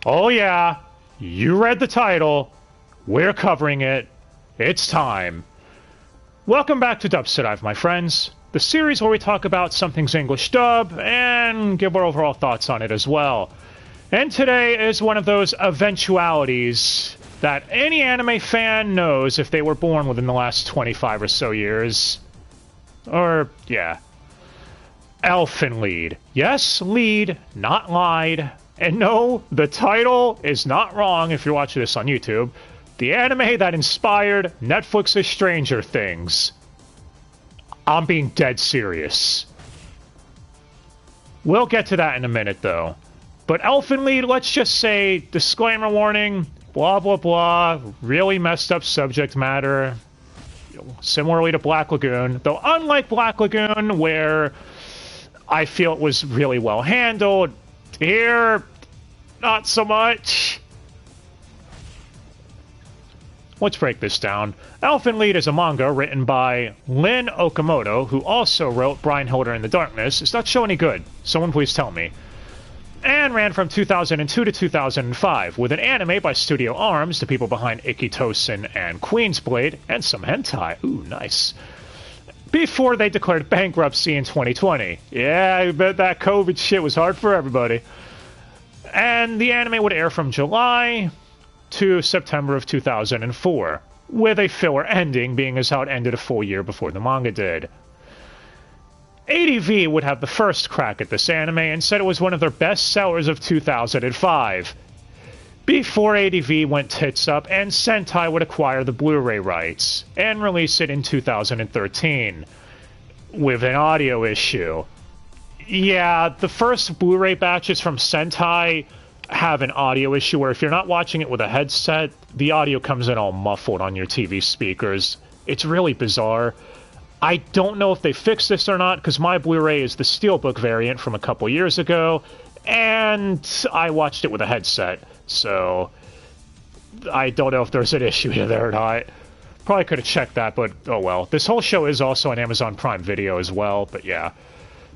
Oh yeah, you read the title. We're covering it. It's time. Welcome back to Dubster Dive, my friends. The series where we talk about something's English dub and give our overall thoughts on it as well. And today is one of those eventualities that any anime fan knows if they were born within the last 25 or so years. Or, yeah. Elfen Lied. Yes, lead, not lied. And no, the title is not wrong if you're watching this on YouTube. The anime that inspired Netflix's Stranger Things. I'm being dead serious. We'll get to that in a minute, though. But Elfen Lied, let's just say, disclaimer warning, blah blah blah, really messed up subject matter. Similarly to Black Lagoon, though unlike Black Lagoon, where I feel it was really well handled, here, not so much. Let's break this down. Elfen Lied is a manga written by Lin Okamoto, who also wrote Brynhilder in the Darkness. Is that show any good? Someone please tell me. And ran from 2002 to 2005, with an anime by Studio Arms, the people behind Ikitosen and Queen's Blade, and some hentai. Ooh, nice. Before they declared bankruptcy in 2020. Yeah, I bet that COVID shit was hard for everybody. And the anime would air from July to September of 2004, with a filler ending being as how it ended a full year before the manga did. ADV would have the first crack at this anime and said it was one of their best sellers of 2005. Before ADV went tits up and Sentai would acquire the Blu-ray rights and release it in 2013 with an audio issue. Yeah, the first Blu-ray batches from Sentai have an audio issue where if you're not watching it with a headset, the audio comes in all muffled on your TV speakers. It's really bizarre. I don't know if they fixed this or not, because my Blu-ray is the Steelbook variant from a couple years ago, and I watched it with a headset, so I don't know if there's an issue there or not. Probably could have checked that, but oh well. This whole show is also on Amazon Prime Video as well, but yeah.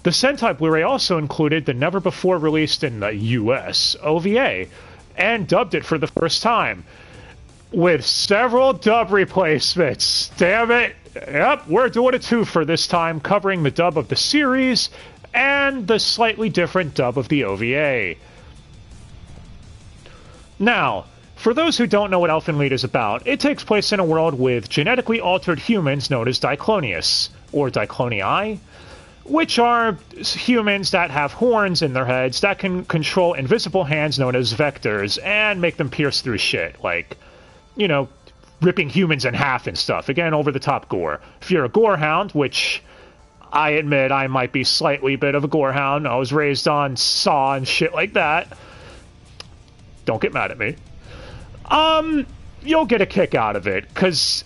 The Sentai Blu-ray also included the never-before-released in the US OVA, and dubbed it for the first time, with several dub replacements. Damn it! Yep, we're doing a twofer this time, covering the dub of the series and the slightly different dub of the OVA. Now, for those who don't know what Elfen Lied is about, it takes place in a world with genetically altered humans known as Diclonius, or Diclonii, which are humans that have horns in their heads that can control invisible hands known as vectors and make them pierce through shit, like, you know, ripping humans in half and stuff. Again, over-the-top gore. If you're a gorehound, which I admit I might be slightly bit of a gorehound, I was raised on Saw and shit like that. Don't get mad at me. You'll get a kick out of it, because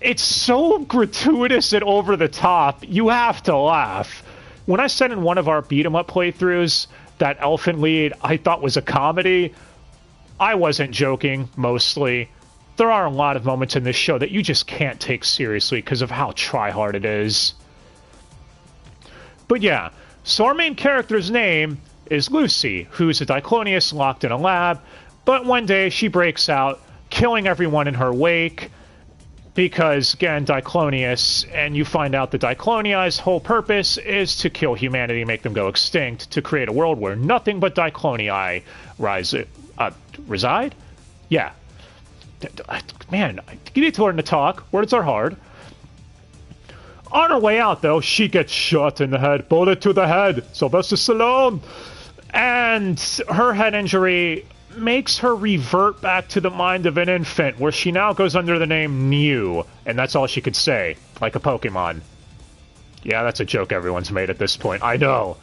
it's so gratuitous and over-the-top, you have to laugh. When I said in one of our beat-em-up playthroughs that Elfen Lied I thought was a comedy, I wasn't joking, mostly. There are a lot of moments in this show that you just can't take seriously because of how try-hard it is. But yeah, so our main character's name is Lucy, who's a Diclonius locked in a lab, but one day she breaks out, killing everyone in her wake, because, again, Diclonius, and you find out that Diclonii's whole purpose is to kill humanity, make them go extinct, to create a world where nothing but Diclonii reside? Yeah. Man, you need to learn to talk. Words are hard. On her way out, though, she gets shot in the head. Bullet to the head. Sylvester Stallone. And her head injury makes her revert back to the mind of an infant, where she now goes under the name Mew. And that's all she could say. Like a Pokemon. Yeah, that's a joke everyone's made at this point. I know.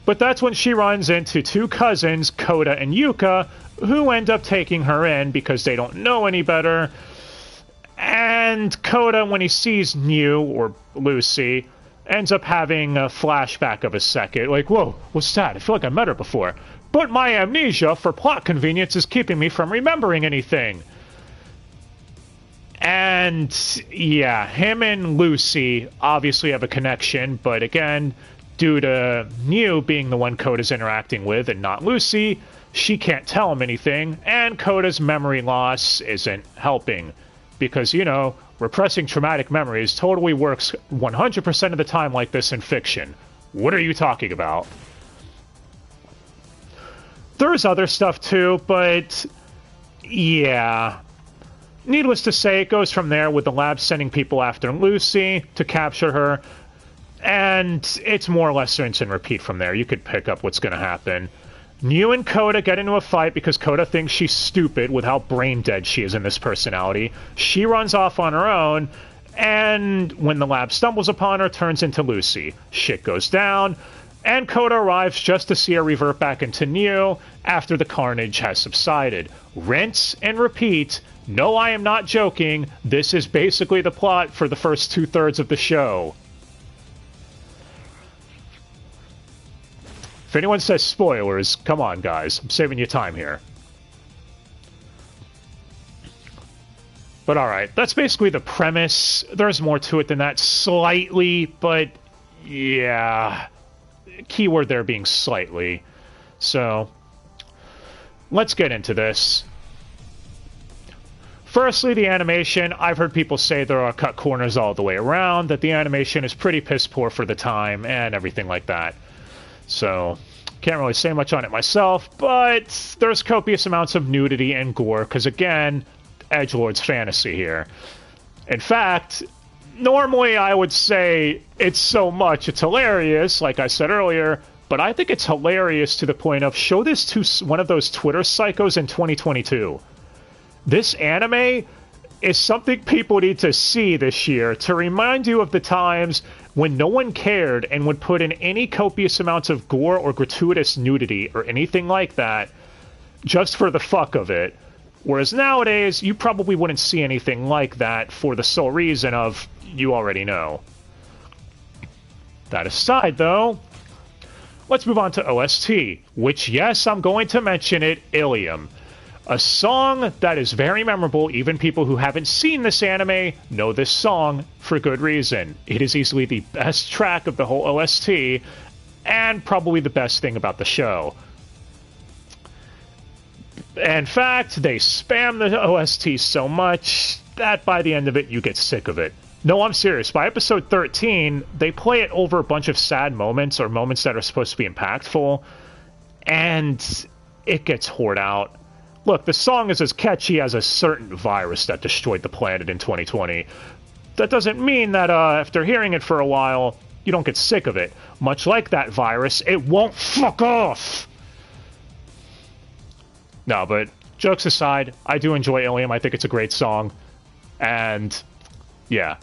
But that's when she runs into two cousins, Kota and Yuka, who end up taking her in because they don't know any better. And Kota, when he sees Mew, or Lucy, ends up having a flashback of a second. Like, whoa, what's that? I feel like I met her before. But my amnesia, for plot convenience, is keeping me from remembering anything. And, yeah, him and Lucy obviously have a connection, but again, due to Mayu being the one Kota's interacting with and not Lucy, she can't tell him anything, and Kota's memory loss isn't helping. Because, you know, repressing traumatic memories totally works 100% of the time like this in fiction. What are you talking about? There's other stuff too, but yeah. Needless to say, it goes from there with the lab sending people after Lucy to capture her, and it's more or less rinse and repeat from there. You could pick up what's going to happen. Mayu and Kota get into a fight because Kota thinks she's stupid with how brain dead she is in this personality. She runs off on her own, and when the lab stumbles upon her, turns into Lucy. Shit goes down, and Kota arrives just to see her revert back into Mayu after the carnage has subsided. Rinse and repeat. No, I am not joking. This is basically the plot for the first 2/3 of the show. If anyone says spoilers, come on, guys. I'm saving you time here. But alright, that's basically the premise. There's more to it than that, slightly, but yeah. Keyword there being slightly. So, let's get into this. Firstly, the animation. I've heard people say there are cut corners all the way around, that the animation is pretty piss poor for the time, and everything like that. So, can't really say much on it myself, but there's copious amounts of nudity and gore, because again, edgelord's fantasy here. In fact, normally I would say it's so much, it's hilarious, like I said earlier, but I think it's hilarious to the point of show this to one of those Twitter psychos in 2022. This anime is something people need to see this year to remind you of the times when no one cared and would put in any copious amounts of gore or gratuitous nudity or anything like that just for the fuck of it. Whereas nowadays, you probably wouldn't see anything like that for the sole reason of you already know. That aside, though, let's move on to OST, which, yes, I'm going to mention it, Ilium. A song that is very memorable. Even people who haven't seen this anime know this song for good reason. It is easily the best track of the whole OST, and probably the best thing about the show. In fact, they spam the OST so much that by the end of it, you get sick of it. No, I'm serious. By episode 13, they play it over a bunch of sad moments, or moments that are supposed to be impactful, and it gets hoard out. Look, the song is as catchy as a certain virus that destroyed the planet in 2020. That doesn't mean that after hearing it for a while, you don't get sick of it. Much like that virus, it won't fuck off! No, but jokes aside, I do enjoy Ilium. I think it's a great song. And, yeah.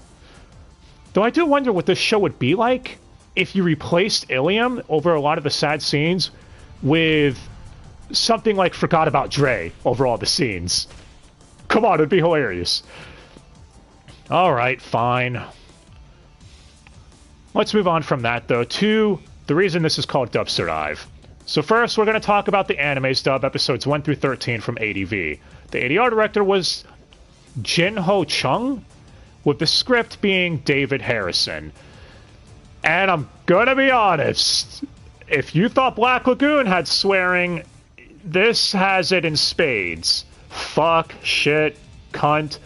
Though I do wonder what this show would be like if you replaced Ilium over a lot of the sad scenes with something like Forgot About Dre over all the scenes. Come on, it'd be hilarious. Alright, fine. Let's move on from that, though, to the reason this is called Dubster Dive. So first, we're going to talk about the anime's dub, episodes 1 through 13 from ADV. The ADR director was Jin-Ho Chung, with the script being David Harrison. And I'm gonna be honest, if you thought Black Lagoon had swearing, this has it in spades. Fuck, shit, cunt,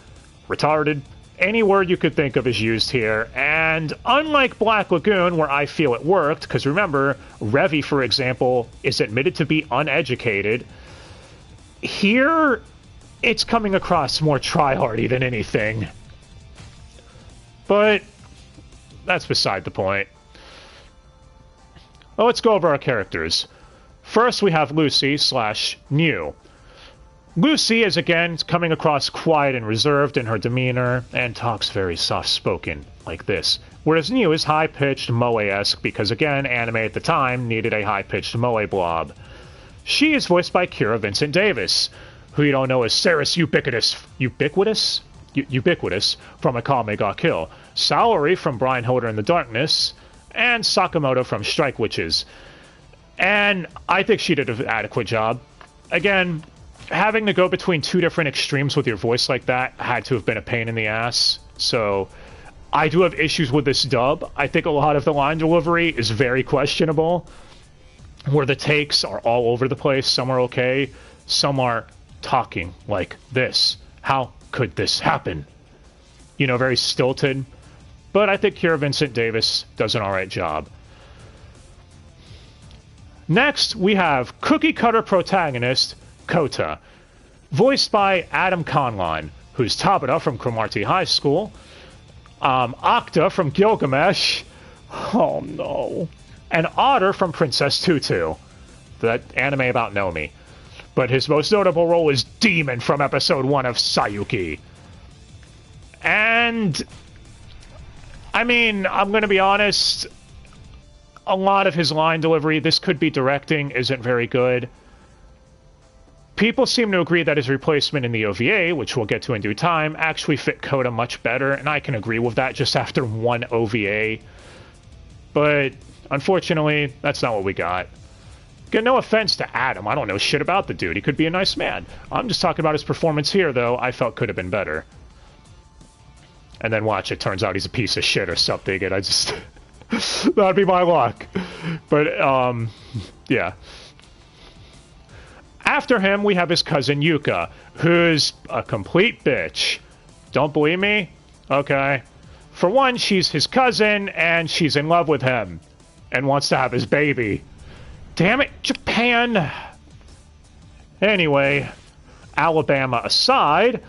retarded, any word you could think of is used here. And unlike Black Lagoon, where I feel it worked, because remember, Revy, for example, is admitted to be uneducated, here it's coming across more try-hardy than anything. But that's beside the point. Well, let's go over our characters. First, we have Lucy / Mayu. Lucy is, again, coming across quiet and reserved in her demeanor, and talks very soft-spoken, like this. Whereas Mayu is high-pitched, moe-esque, because, again, anime at the time needed a high-pitched moe blob. She is voiced by Kira Vincent Davis, who you don't know as Ceres Ubiquitous from Akame ga Kill, Saori from Brian Holder in the Darkness, and Sakamoto from Strike Witches. And I think she did an adequate job. Again, having to go between two different extremes with your voice like that had to have been a pain in the ass. So I do have issues with this dub. I think a lot of the line delivery is very questionable, where the takes are all over the place. Some are okay, some are talking like this. How could this happen? You know, very stilted. But I think Keira Vincent Davis does an alright job. Next, we have cookie cutter protagonist Kota, voiced by Adam Conlon, who's Tabata from Cromartie High School, Octa from Gilgamesh, oh no, and Otter from Princess Tutu, that anime about Nomi. But his most notable role is Demon from episode 1 of Sayuki. And, I mean, I'm gonna be honest, a lot of his line delivery, this could be directing, isn't very good. People seem to agree that his replacement in the OVA, which we'll get to in due time, actually fit Kota much better, and I can agree with that just after one OVA. But, unfortunately, that's not what we got. Get no offense to Adam, I don't know shit about the dude, he could be a nice man. I'm just talking about his performance here, though, I felt could have been better. And then watch, it turns out he's a piece of shit or something, and I just... that'd be my luck. But, yeah. After him, we have his cousin Yuka, who's a complete bitch. Don't believe me? Okay. For one, she's his cousin, and she's in love with him, and wants to have his baby. Damn it, Japan! Anyway, Alabama aside,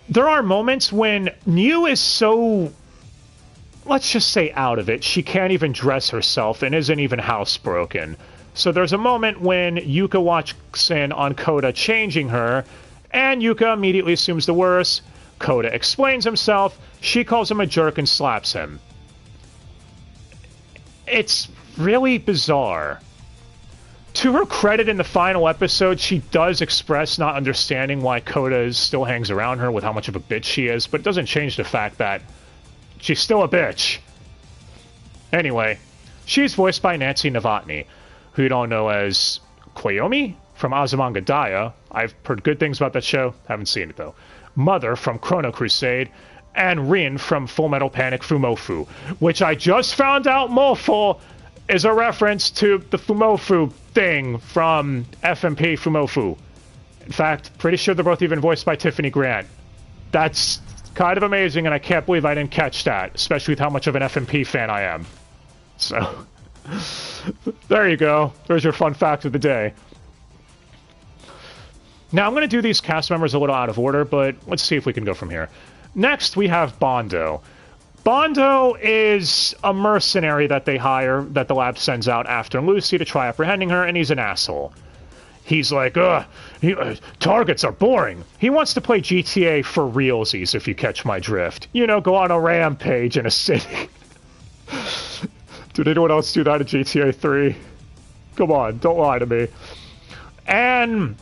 there are moments when Miu is so, let's just say, out of it. She can't even dress herself and isn't even housebroken. So there's a moment when Yuka walks in on Kota changing her, and Yuka immediately assumes the worst. Kota explains himself, she calls him a jerk and slaps him. It's really bizarre. To her credit, in the final episode, she does express not understanding why Kota still hangs around her with how much of a bitch she is, but it doesn't change the fact that she's still a bitch. Anyway, she's voiced by Nancy Novotny, who you don't know as Koyomi from Azumanga Daioh. I've heard good things about that show, haven't seen it though. Mother from Chrono Crusade, and Rin from Full Metal Panic Fumofu, which I just found out Mofo is a reference to the Fumofu thing from FMP Fumofu. In fact, pretty sure they're both even voiced by Tiffany Grant. That's kind of amazing, and I can't believe I didn't catch that, especially with how much of an FMP fan I am. So, there you go. There's your fun fact of the day. Now, I'm going to do these cast members a little out of order, but let's see if we can go from here. Next, we have Bondo. Bondo is a mercenary that they hire, that the lab sends out after Lucy to try apprehending her, and he's an asshole. He's like, targets are boring. He wants to play GTA for realsies, if you catch my drift. You know, go on a rampage in a city. Did anyone else do that in GTA 3? Come on, don't lie to me. And...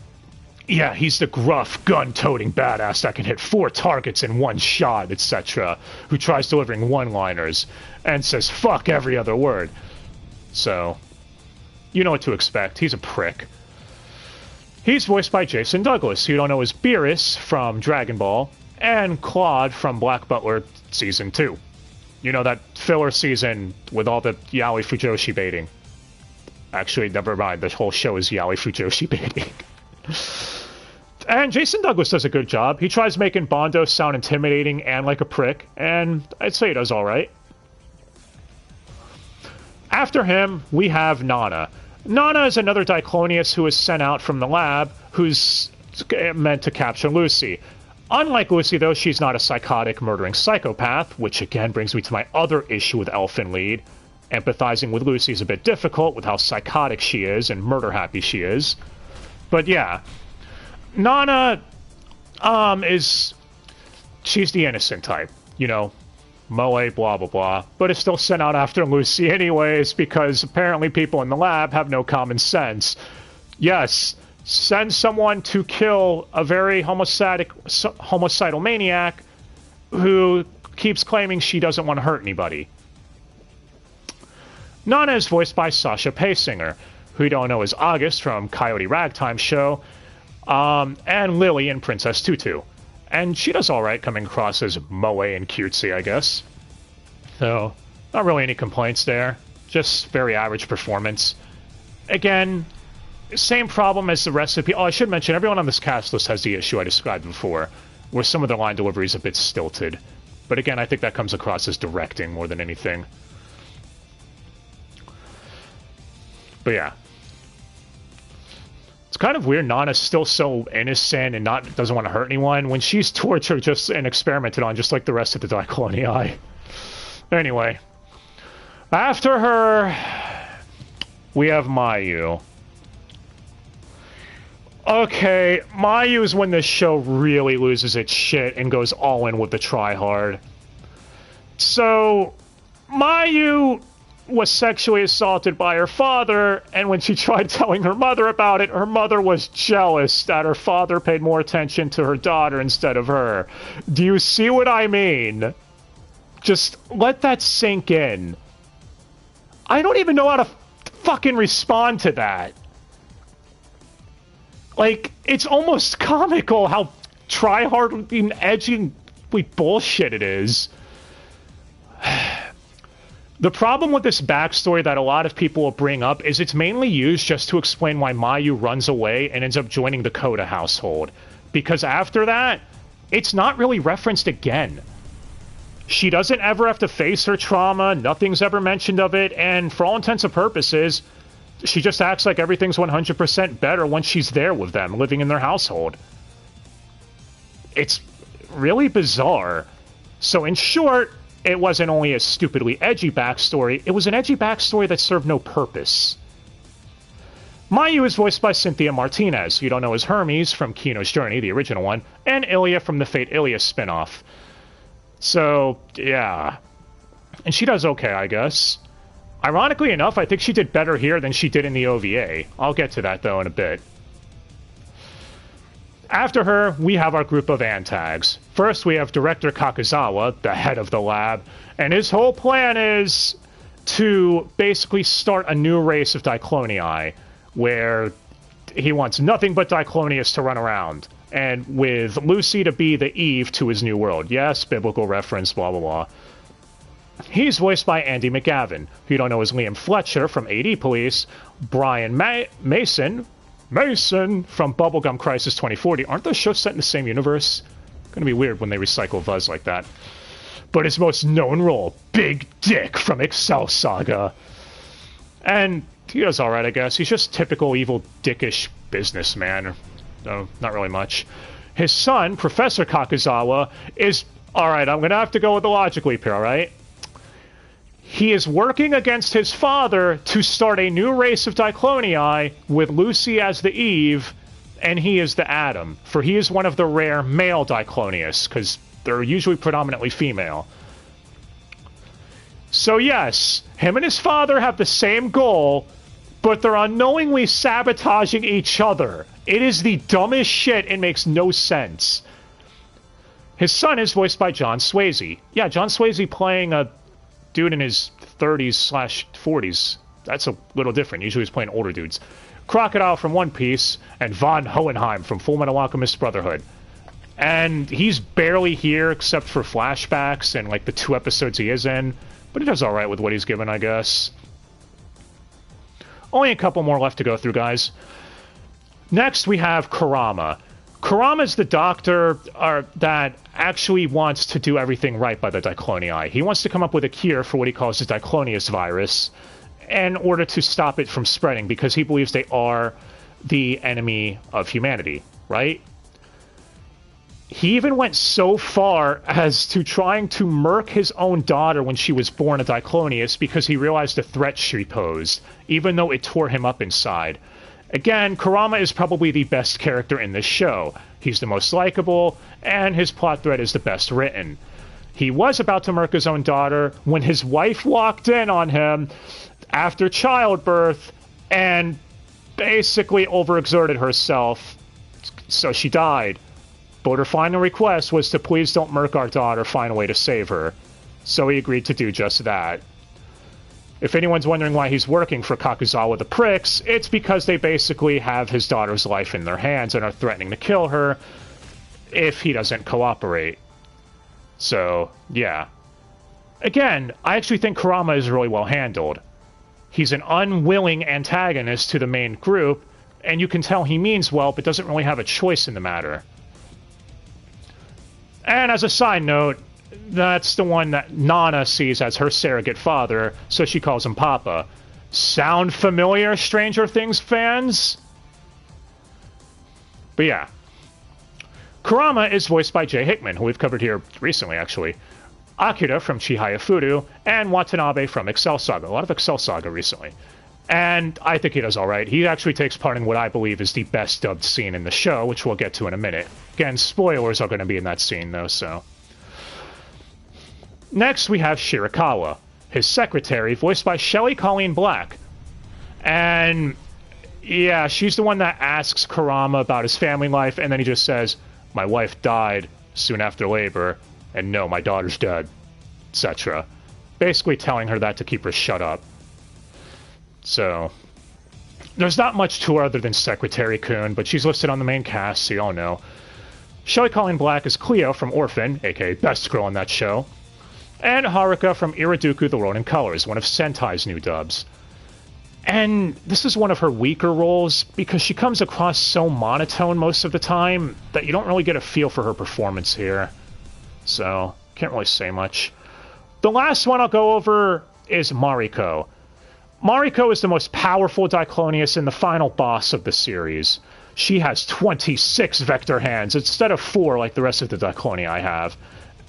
yeah, he's the gruff, gun-toting badass that can hit 4 targets in one shot, etc., who tries delivering one-liners and says fuck every other word. So, you know what to expect. He's a prick. He's voiced by Jason Douglas, who you don't know as Beerus from Dragon Ball, and Claude from Black Butler Season 2. You know, that filler season with all the yaoi fujoshi baiting. Actually, never mind, the whole show is yaoi fujoshi baiting. And Jason Douglas does a good job. He tries making Bondo sound intimidating and like a prick, and I'd say he does alright. After him, we have Nana. Nana is another Diclonius who is sent out from the lab, who's meant to capture Lucy. Unlike Lucy, though, she's not a psychotic, murdering psychopath, which again brings me to my other issue with Elfen Lied. Empathizing with Lucy is a bit difficult with how psychotic she is and murder-happy she is. But yeah, Nana, she's the innocent type, you know, moe, blah, blah, blah, but is still sent out after Lucy anyways, because apparently people in the lab have no common sense. Yes, send someone to kill a very homicidal maniac who keeps claiming she doesn't want to hurt anybody. Nana is voiced by Sasha Paysinger, who you don't know as August from Coyote Ragtime Show, and Lily in Princess Tutu. and she does alright coming across as moe and cutesy, I guess. So, not really any complaints there. Just very average performance. Again, same problem as the rest of the people. Oh, I should mention, everyone on this cast list has the issue I described before, where some of the line delivery is a bit stilted. But again, I think that comes across as directing more than anything. But yeah. It's kind of weird Nana's still so innocent and doesn't want to hurt anyone when she's tortured just and experimented on just like the rest of the Dicolonii. Anyway. After her, we have Mayu. Okay, Mayu is when this show really loses its shit and goes all in with the try-hard. So, Mayu was sexually assaulted by her father, and when she tried telling her mother about it, her mother was jealous that her father paid more attention to her daughter instead of her. Do you see what I mean? Just let that sink in. I don't even know how to fucking respond to that. Like, it's almost comical how try-hard and edgy bullshit it is. The problem with this backstory that a lot of people will bring up is it's mainly used just to explain why Mayu runs away and ends up joining the Kota household. Because after that, it's not really referenced again. She doesn't ever have to face her trauma, nothing's ever mentioned of it, and for all intents and purposes, she just acts like everything's 100% better once she's there with them, living in their household. It's really bizarre. So in short, it wasn't only a stupidly edgy backstory, it was an edgy backstory that served no purpose. Mayu is voiced by Cynthia Martinez, who you don't know as Hermes from Kino's Journey, the original one, and Ilya from the Fate Ilya spinoff. So, yeah. And she does okay, I guess. Ironically enough, I think she did better here than she did in the OVA. I'll get to that, though, in a bit. After her, we have our group of antags. First, we have Director Kakuzawa, the head of the lab, and his whole plan is to basically start a new race of Dicolonii, where he wants nothing but Diclonius to run around, and with Lucy to be the Eve to his new world. Yes, biblical reference, blah, blah, blah. He's voiced by Andy McGavin, who you don't know as Liam Fletcher from AD Police, Brian Mason from Bubblegum Crisis 2040. Aren't those shows set in the same universe? Gonna be weird when they recycle Buzz like that. But his most known role, Big Dick from Excel Saga. And he does alright, I guess. He's just typical evil dickish businessman. No, not really much. His son, Professor Kakuzawa, is... Alright, I'm gonna have to go with the logic leap here, alright? He is working against his father to start a new race of Dicolonii with Lucy as the Eve, and he is the Adam, for he is one of the rare male Diclonius, because they're usually predominantly female. So yes, him and his father have the same goal, but they're unknowingly sabotaging each other. It is the dumbest shit, it makes no sense. His son is voiced by John Swayze. Yeah, John Swayze playing a dude in his 30s/40s. That's a little different. Usually he's playing older dudes. Crocodile from One Piece, and Von Hohenheim from Fullmetal Alchemist Brotherhood. And he's barely here except for flashbacks and like the 2 episodes he is in, but he does alright with what he's given, I guess. Only a couple more left to go through, guys. Next, we have Karama. Karama's the doctor that actually wants to do everything right by the Dicolonii. He wants to come up with a cure for what he calls the Diclonius virus in order to stop it from spreading, because he believes they are the enemy of humanity, right? He even went so far as to trying to murk his own daughter when she was born a Diclonius because he realized the threat she posed, even though it tore him up inside. Again, Karama is probably the best character in this show. He's the most likable, and his plot thread is the best written. He was about to murk his own daughter when his wife walked in on him after childbirth and basically overexerted herself, so she died. But her final request was to please don't murk our daughter, find a way to save her. So he agreed to do just that. If anyone's wondering why he's working for Kakuzawa the Pricks, it's because they basically have his daughter's life in their hands and are threatening to kill her. if he doesn't cooperate. So, yeah. Again, I actually think Karama is really well handled. He's an unwilling antagonist to the main group, and you can tell he means well, but doesn't really have a choice in the matter. And as a side note, that's the one that Nana sees as her surrogate father, so she calls him Papa. Sound familiar, Stranger Things fans? But yeah. Karama is voiced by Jay Hickman, who we've covered here recently, actually. Akira from Chihaya Furu, and Watanabe from Excel Saga. A lot of Excel Saga recently. And I think he does alright. He actually takes part in what I believe is the best dubbed scene in the show, which we'll get to in a minute. Again, spoilers are going to be in that scene, though, so... Next, we have Shirakawa, his secretary, voiced by Shelley Colleen Black. And, yeah, she's the one that asks Karama about his family life, and then he just says, "My wife died soon after labor, and no, my daughter's dead," etc. Basically telling her that to keep her shut up. So, there's not much to her other than Secretary Kun, but she's listed on the main cast, so you all know. Shelley Colleen Black is Cleo from Orphan, aka best girl in that show. And Haruka from Iraduku The Ronin Colors, one of Sentai's new dubs. And this is one of her weaker roles, because she comes across so monotone most of the time that you don't really get a feel for her performance here. So, can't really say much. The last one I'll go over is Mariko. Mariko is the most powerful Diclonius and the final boss of the series. She has 26 vector hands instead of 4 like the rest of the Diclonia I have.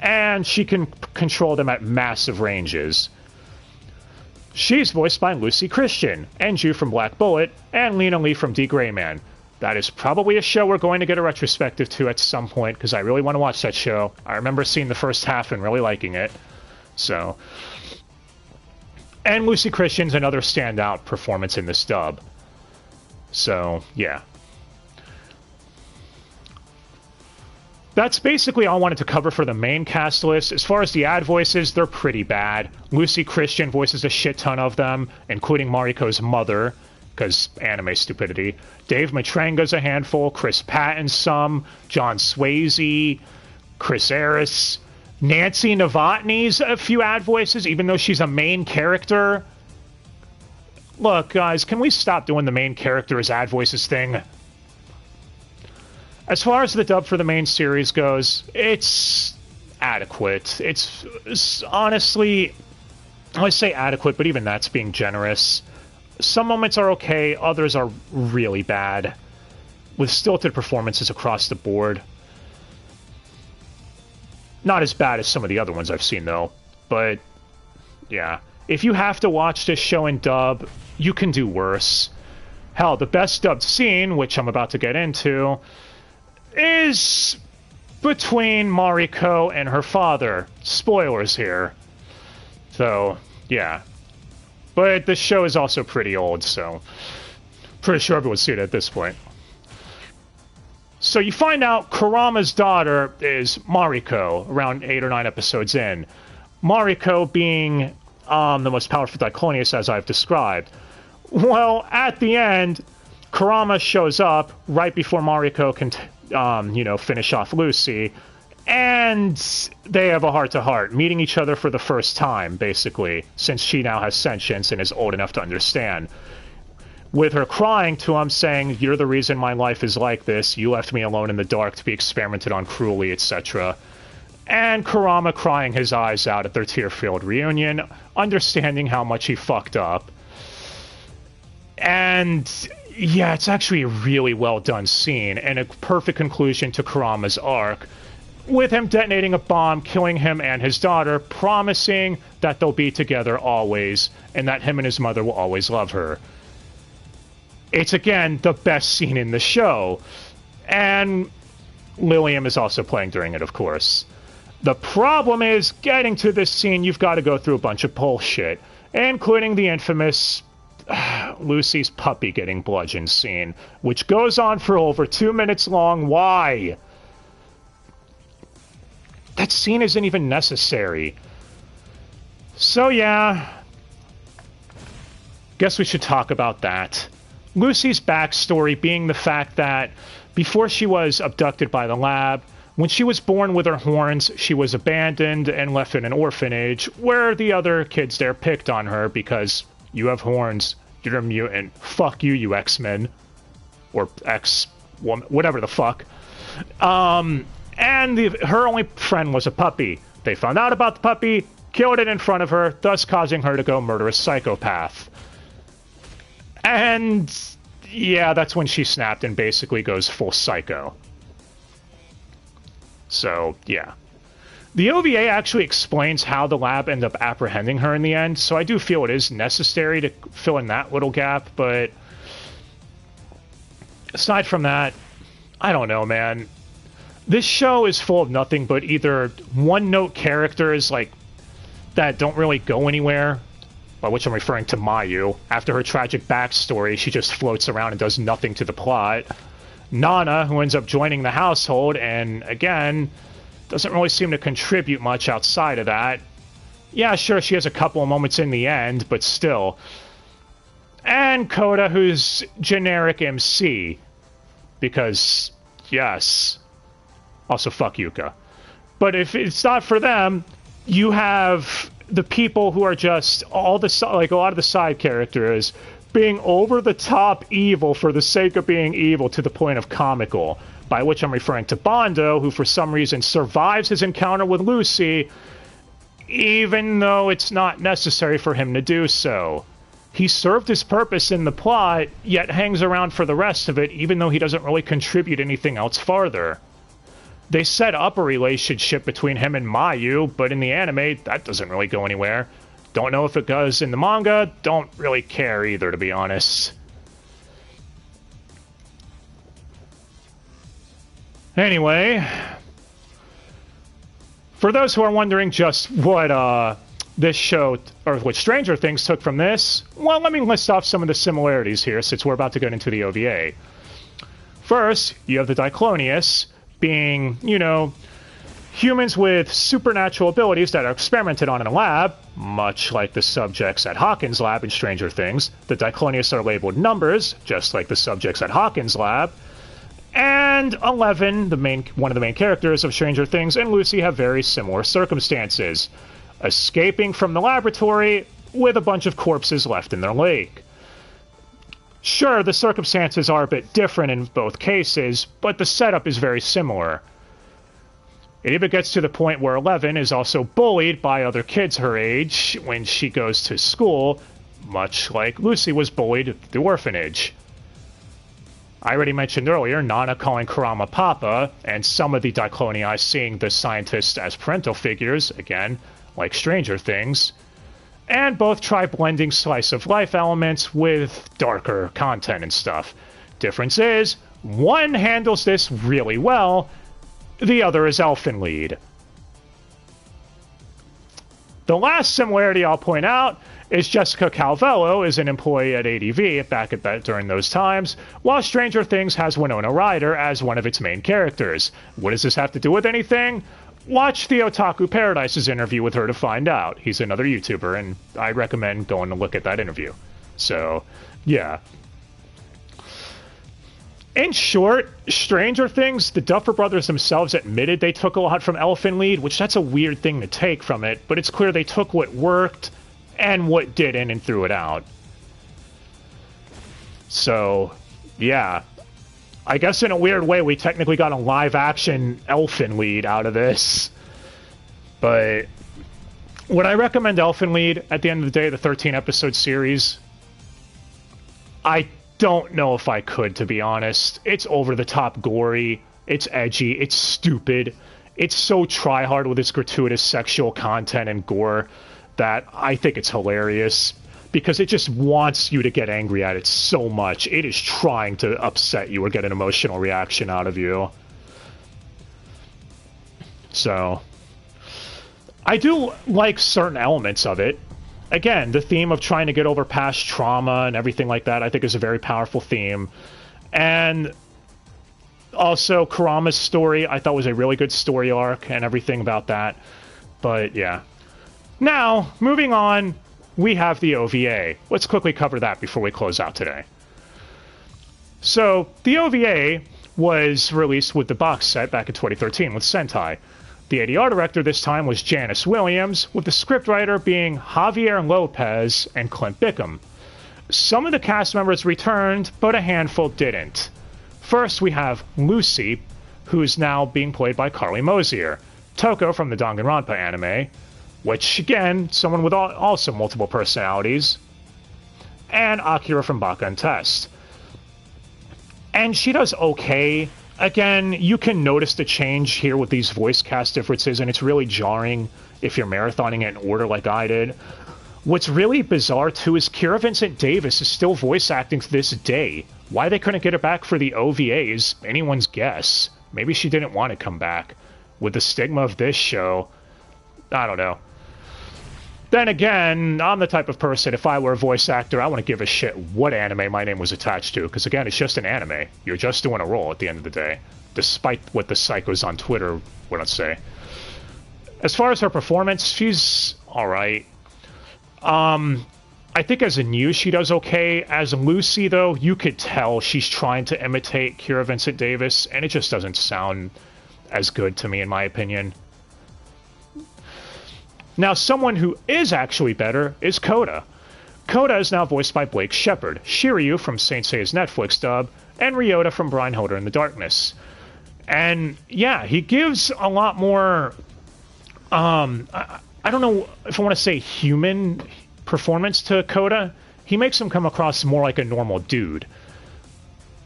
And she can control them at massive ranges. She's voiced by Lucy Christian, Enju from Black Bullet, and Lena Lee from D. Gray Man. That is probably a show we're going to get a retrospective to at some point, because I really want to watch that show. I remember seeing the first half and really liking it. So... And Lucy Christian's another standout performance in this dub. So, yeah. That's basically all I wanted to cover for the main cast list. As far as the ad voices, they're pretty bad. Lucy Christian voices a shit ton of them, including Mariko's mother, because anime stupidity. Dave Matranga's a handful, Chris Patton some, John Swayze, Chris Aris, Nancy Novotny's a few ad voices, even though she's a main character. Look, guys, can we stop doing the main character as ad voices thing? As far as the dub for the main series goes, it's adequate. It's honestly, I say adequate, but even that's being generous. Some moments are okay, others are really bad, with stilted performances across the board. Not as bad as some of the other ones I've seen, though. But, yeah. If you have to watch this show in dub, you can do worse. Hell, the best dubbed scene, which I'm about to get into, is between Mariko and her father. Spoilers here. So, yeah. But the show is also pretty old, so... pretty sure everyone's seen it at this point. So you find out Karama's daughter is Mariko, around 8 or 9 episodes in. Mariko being the most powerful Diclonius, as I've described. Well, at the end, Karama shows up right before Mariko can, finish off Lucy, and they have a heart-to-heart, meeting each other for the first time, basically, since she now has sentience and is old enough to understand. With her crying to him, saying, "You're the reason my life is like this. You left me alone in the dark to be experimented on cruelly, etc." And Karama crying his eyes out at their tear-filled reunion, understanding how much he fucked up. And, yeah, it's actually a really well-done scene, and a perfect conclusion to Karama's arc, with him detonating a bomb, killing him and his daughter, promising that they'll be together always, and that him and his mother will always love her. It's, again, the best scene in the show. And Lilium is also playing during it, of course. The problem is, getting to this scene, you've got to go through a bunch of bullshit, including the infamous Lucy's puppy getting bludgeoned scene, which goes on for over 2 minutes long. Why? That scene isn't even necessary. So, yeah. Guess we should talk about that. Lucy's backstory being the fact that before she was abducted by the lab, When she was born with her horns, she was abandoned and left in an orphanage, where the other kids there picked on her because you have horns, you're a mutant, fuck you, you X-Men. Or X-woman, whatever the fuck. And her only friend was a puppy. They found out about the puppy, killed it in front of her, thus causing her to go murder a psychopath. And yeah, that's when she snapped and basically goes full psycho. So, yeah. The OVA actually explains how the lab ended up apprehending her in the end, so I do feel it is necessary to fill in that little gap, but aside from that, I don't know, man. This show is full of nothing but either one-note characters, like, that don't really go anywhere, by which I'm referring to Mayu. After her tragic backstory, she just floats around and does nothing to the plot. Nana, who ends up joining the household, and again, doesn't really seem to contribute much outside of that. Yeah, sure, she has a couple of moments in the end, but still. And Kota, who's generic MC. Because, yes. Also, fuck Yuka. But if it's not for them, you have the people who are just all the, like, a lot of the side characters being over-the-top evil for the sake of being evil to the point of comical, by which I'm referring to Bondo, who for some reason survives his encounter with Lucy, even though it's not necessary for him to do so. He served his purpose in the plot, yet hangs around for the rest of it, even though he doesn't really contribute anything else farther. They set up a relationship between him and Mayu, but in the anime, that doesn't really go anywhere. Don't know if it does in the manga, don't really care either, to be honest. Anyway, for those who are wondering just what this show, or what Stranger Things took from this, well, let me list off some of the similarities here, since we're about to get into the OVA. First, you have the Diclonius, being, you know, humans with supernatural abilities that are experimented on in a lab, much like the subjects at Hawkins' lab in Stranger Things. The Diclonius are labeled numbers, just like the subjects at Hawkins' lab. And 11, one of the main characters of Stranger Things, and Lucy have very similar circumstances. Escaping from the laboratory with a bunch of corpses left in their lake. Sure, the circumstances are a bit different in both cases, but the setup is very similar. It even gets to the point where 11 is also bullied by other kids her age when she goes to school, much like Lucy was bullied at the orphanage. I already mentioned earlier Nana calling Karama Papa, and some of the Diclonii seeing the scientists as parental figures, again, like Stranger Things. And both try blending slice-of-life elements with darker content and stuff. Difference is, one handles this really well, the other is Elfen Lied. The last similarity I'll point out is Jessica Calvello is an employee at ADV during those times, while Stranger Things has Winona Ryder as one of its main characters. What does this have to do with anything? Watch the Otaku Paradise's interview with her to find out. He's another YouTuber, and I recommend going to look at that interview. So, yeah. In short, Stranger Things, the Duffer Brothers themselves admitted they took a lot from Elfen Lied, which that's a weird thing to take from it, but it's clear they took what worked and what didn't and threw it out. So, yeah. I guess in a weird way, we technically got a live-action Elfen Lied out of this. But would I recommend Elfen Lied at the end of the day, the 13-episode series? I don't know if I could, to be honest. It's over-the-top gory. It's edgy. It's stupid. It's so try-hard with its gratuitous sexual content and gore that I think it's hilarious. Because it just wants you to get angry at it so much. It is trying to upset you or get an emotional reaction out of you. So, I do like certain elements of it. Again, the theme of trying to get over past trauma and everything like that, I think is a very powerful theme. And also, Karama's story, I thought was a really good story arc and everything about that. But, yeah. Now, moving on, we have the OVA. Let's quickly cover that before we close out today. So, the OVA was released with the box set back in 2013 with Sentai. The ADR director this time was Janice Williams, with the scriptwriter being Javier Lopez and Clint Bickham. Some of the cast members returned, but a handful didn't. First, we have Lucy, who is now being played by Carly Mosier, Toko from the Danganronpa anime, which, again, someone with also multiple personalities, and Akira from Baka and Test. And she does okay. Again, you can notice the change here with these voice cast differences, and it's really jarring if you're marathoning it in order like I did. What's really bizarre, too, is Kira Vincent Davis is still voice acting to this day. Why they couldn't get her back for the OVA is anyone's guess. Maybe she didn't want to come back. With the stigma of this show, I don't know. Then again, I'm the type of person, if I were a voice actor, I want to give a shit what anime my name was attached to, because again, it's just an anime. You're just doing a role at the end of the day, despite what the psychos on Twitter would say. As far as her performance, she's alright. I think as a New, she does okay. As Lucy, though, you could tell she's trying to imitate Kira Vincent Davis, and it just doesn't sound as good to me, in my opinion. Now, someone who is actually better is Kota. Kota is now voiced by Blake Shepard, Shiryu from Saint Seiya's Netflix dub, and Ryota from Brian Holder in the Darkness. And, yeah, he gives a lot more, I don't know if I want to say human performance to Kota. He makes him come across more like a normal dude.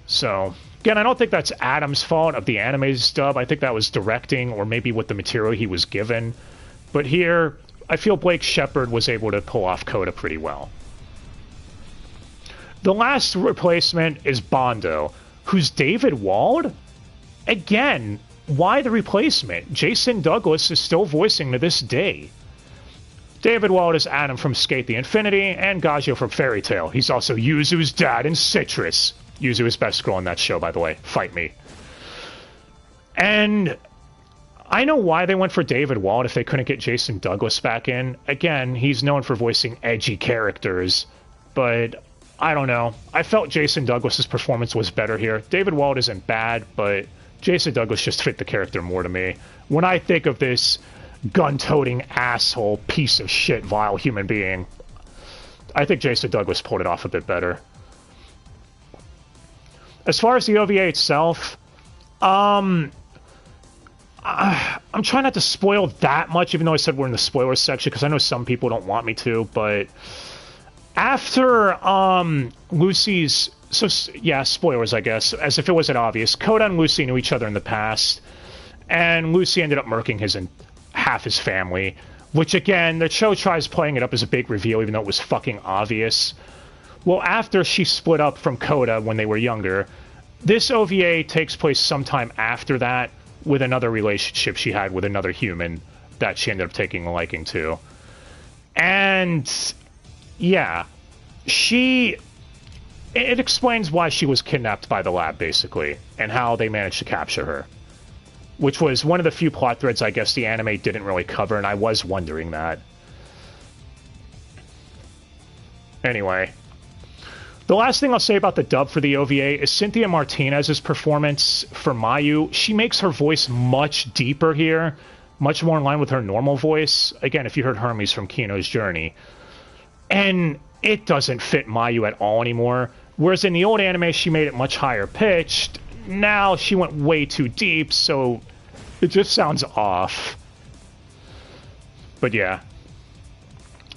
So, again, I don't think that's Adam's fault of the anime's dub. I think that was directing or maybe with the material he was given. But here, I feel Blake Shepard was able to pull off Kota pretty well. The last replacement is Bondo, who's David Wald? Again, why the replacement? Jason Douglas is still voicing to this day. David Wald is Adam from Skate the Infinity and Gajo from Fairy Tail. He's also Yuzu's dad in Citrus. Yuzu is best girl in that show, by the way. Fight me. And I know why they went for David Wald if they couldn't get Jason Douglas back in. Again, he's known for voicing edgy characters, but I don't know. I felt Jason Douglas's performance was better here. David Wald isn't bad, but Jason Douglas just fit the character more to me. When I think of this gun-toting asshole, piece of shit, vile human being, I think Jason Douglas pulled it off a bit better. As far as the OVA itself, I'm trying not to spoil that much, even though I said we're in the spoilers section, because I know some people don't want me to, but after Lucy's... So, yeah, spoilers, I guess, as if it wasn't obvious. Kota and Lucy knew each other in the past, and Lucy ended up murking half his family, which, again, the show tries playing it up as a big reveal, even though it was fucking obvious. Well, after she split up from Kota when they were younger, this OVA takes place sometime after that, with another relationship she had with another human that she ended up taking a liking to. And, yeah, it explains why she was kidnapped by the lab, basically, and how they managed to capture her. Which was one of the few plot threads I guess the anime didn't really cover, and I was wondering that. Anyway. The last thing I'll say about the dub for the OVA is Cynthia Martinez's performance for Mayu. She makes her voice much deeper here, much more in line with her normal voice. Again, if you heard Hermes from Kino's Journey. And it doesn't fit Mayu at all anymore. Whereas in the old anime, she made it much higher pitched. Now she went way too deep, so it just sounds off. But yeah.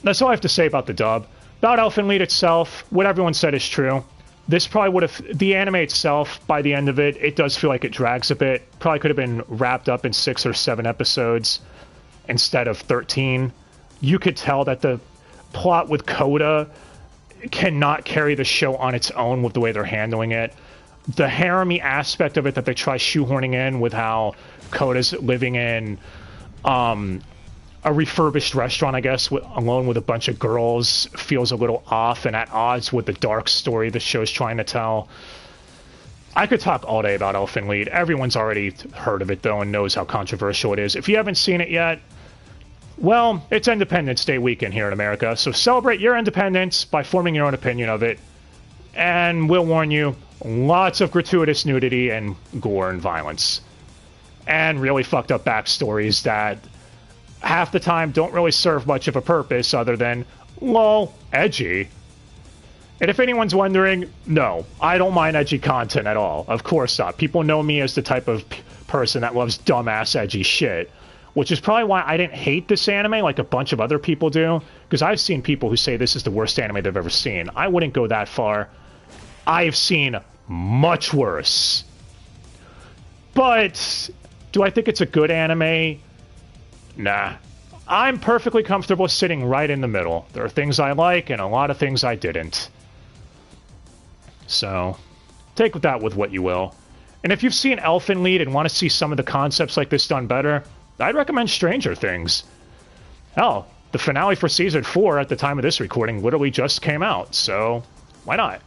That's all I have to say about the dub. About Elfen Lied itself, what everyone said is true. This probably would have... The anime itself, by the end of it, it does feel like it drags a bit. Probably could have been wrapped up in 6 or 7 episodes instead of 13. You could tell that the plot with Kota cannot carry the show on its own with the way they're handling it. The harem-y aspect of it that they try shoehorning in with how Kota's living in a refurbished restaurant, I guess, alone with a bunch of girls, feels a little off and at odds with the dark story the show's trying to tell. I could talk all day about Elfen Lied. Everyone's already heard of it, though, and knows how controversial it is. If you haven't seen it yet, well, it's Independence Day weekend here in America, so celebrate your independence by forming your own opinion of it. And we'll warn you, Lots of gratuitous nudity and gore and violence. And really fucked up backstories that half the time don't really serve much of a purpose other than, lol, edgy. And if anyone's wondering, no, I don't mind edgy content at all. Of course not. People know me as the type of person that loves dumbass edgy shit. Which is probably why I didn't hate this anime like a bunch of other people do. Because I've seen people who say this is the worst anime they've ever seen. I wouldn't go that far. I've seen much worse. But do I think it's a good anime? Nah. I'm perfectly comfortable sitting right in the middle. There are things I like and a lot of things I didn't. So, take that with what you will. And if you've seen Elfen Lied and want to see some of the concepts like this done better, I'd recommend Stranger Things. Hell, the finale for Season 4 at the time of this recording literally just came out, so why not?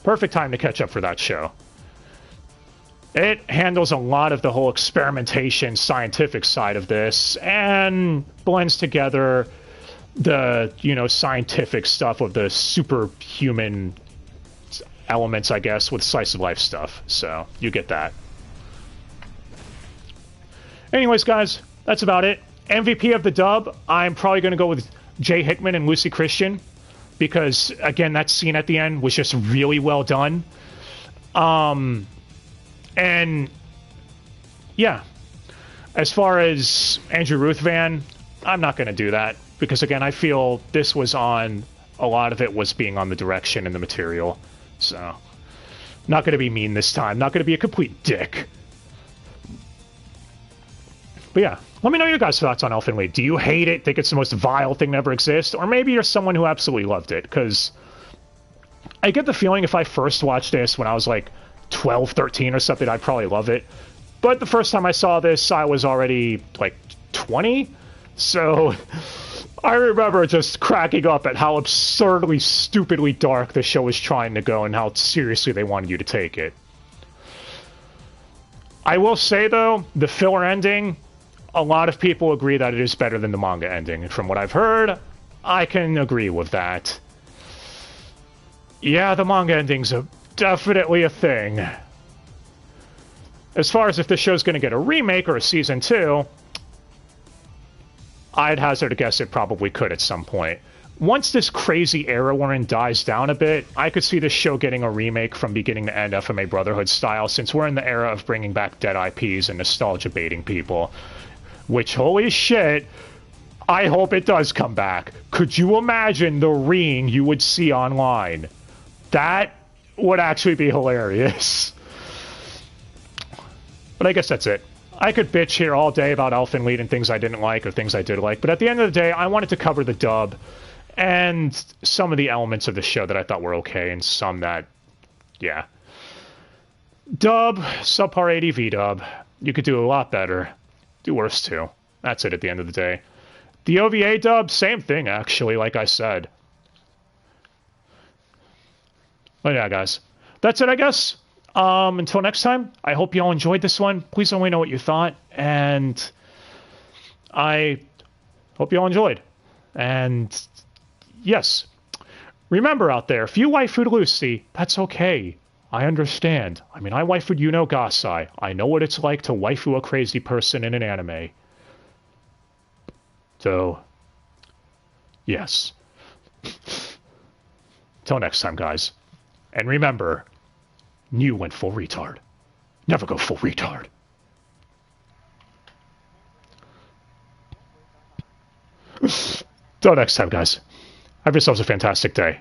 Perfect time to catch up for that show. It handles a lot of the whole experimentation, scientific side of this, and blends together the, scientific stuff of the superhuman elements, I guess, with slice of life stuff. So, you get that. Anyways, guys, that's about it. MVP of the dub, I'm probably going to go with Jay Hickman and Lucy Christian. Because, again, that scene at the end was just really well done. And, yeah. As far as Andrew Ruthvan, I'm not going to do that. Because, again, I feel this was on... A lot of it was being on the direction and the material. So, not going to be mean this time. Not going to be a complete dick. But yeah, let me know your guys' thoughts on Elfen Lied. Do you hate it, think it's the most vile thing to ever exist? Or maybe you're someone who absolutely loved it, because I get the feeling if I first watched this when I was like 12, 13 or something, I'd probably love it. But the first time I saw this, I was already like 20, so I remember just cracking up at how absurdly, stupidly dark the show was trying to go and how seriously they wanted you to take it. I will say, though, the filler ending... A lot of people agree that it is better than the manga ending. And from what I've heard, I can agree with that. Yeah, the manga ending's definitely a thing. As far as if this show's going to get a remake or a season 2, I'd hazard a guess it probably could at some point. Once this crazy era we're in dies down a bit, I could see this show getting a remake from beginning to end FMA Brotherhood style, since we're in the era of bringing back dead IPs and nostalgia baiting people. Which, holy shit, I hope it does come back. Could you imagine the ream you would see online? That would actually be hilarious. But I guess that's it. I could bitch here all day about Elfen Lied and things I didn't like or things I did like, but at the end of the day, I wanted to cover the dub and some of the elements of the show that I thought were okay and some that, yeah. Dub, subpar ADV dub. You could do a lot better. Do worse, too. That's it at the end of the day. The OVA dub, same thing, actually, like I said. But yeah, guys. That's it, I guess. Until next time, I hope you all enjoyed this one. Please let me know what you thought. And I hope you all enjoyed. And yes, remember out there, if you waifu'd Lucy, that's okay. I understand. I mean, I waifu'd Yuno Gasai. I know what it's like to waifu a crazy person in an anime. So, yes. Till next time, guys. And remember, New went full retard. Never go full retard. Till next time, guys. Have yourselves a fantastic day.